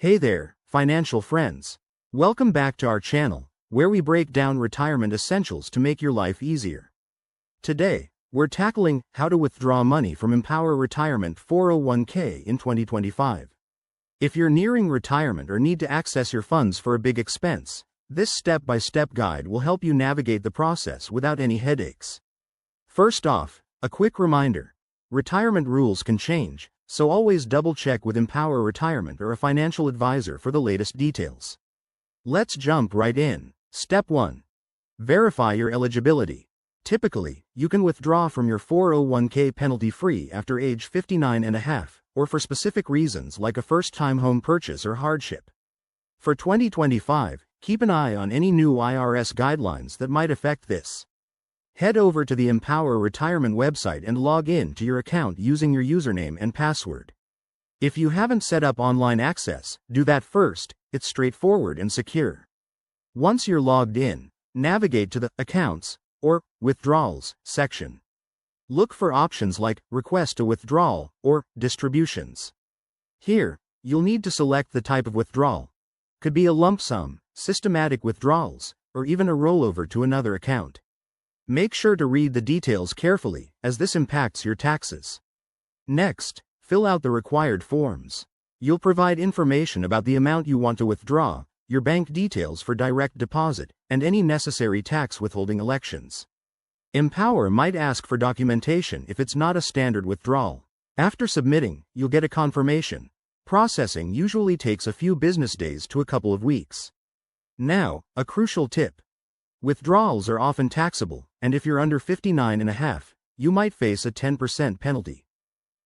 Hey there, financial friends. Welcome back to our channel, where we break down retirement essentials to make your life easier. Today, we're tackling how to withdraw money from Empower Retirement 401k in 2025. If you're nearing retirement or need to access your funds for a big expense, this step-by-step guide will help you navigate the process without any headaches. First off, a quick reminder. Retirement rules can change, so always double-check with Empower Retirement or a financial advisor for the latest details. Let's jump right in. Step 1. Verify your eligibility. Typically, you can withdraw from your 401k penalty-free after age 59 and a half, or for specific reasons like a first-time home purchase or hardship. For 2025, keep an eye on any new IRS guidelines that might affect this. Head over to the Empower Retirement website and log in to your account using your username and password. If you haven't set up online access, do that first. It's straightforward and secure. Once you're logged in, navigate to the Accounts or Withdrawals section. Look for options like Request a Withdrawal or Distributions. Here, you'll need to select the type of withdrawal. Could be a lump sum, systematic withdrawals, or even a rollover to another account. Make sure to read the details carefully, as this impacts your taxes. Next, fill out the required forms. You'll provide information about the amount you want to withdraw, your bank details for direct deposit, and any necessary tax withholding elections. Empower might ask for documentation if it's not a standard withdrawal. After submitting, you'll get a confirmation. Processing usually takes a few business days to a couple of weeks. Now, a crucial tip. Withdrawals are often taxable, and if you're under 59 and a half, you might face a 10% penalty.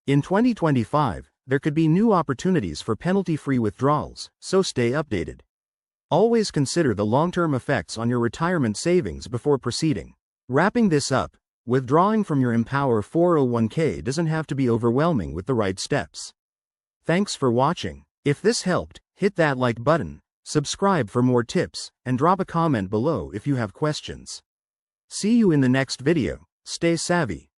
In 2025, there could be new opportunities for penalty-free withdrawals, so stay updated. Always consider the long-term effects on your retirement savings before proceeding. Wrapping this up, withdrawing from your Empower 401k doesn't have to be overwhelming with the right steps. Thanks for watching. If this helped, hit that like button, subscribe for more tips, and drop a comment below if you have questions. See you in the next video. Stay savvy.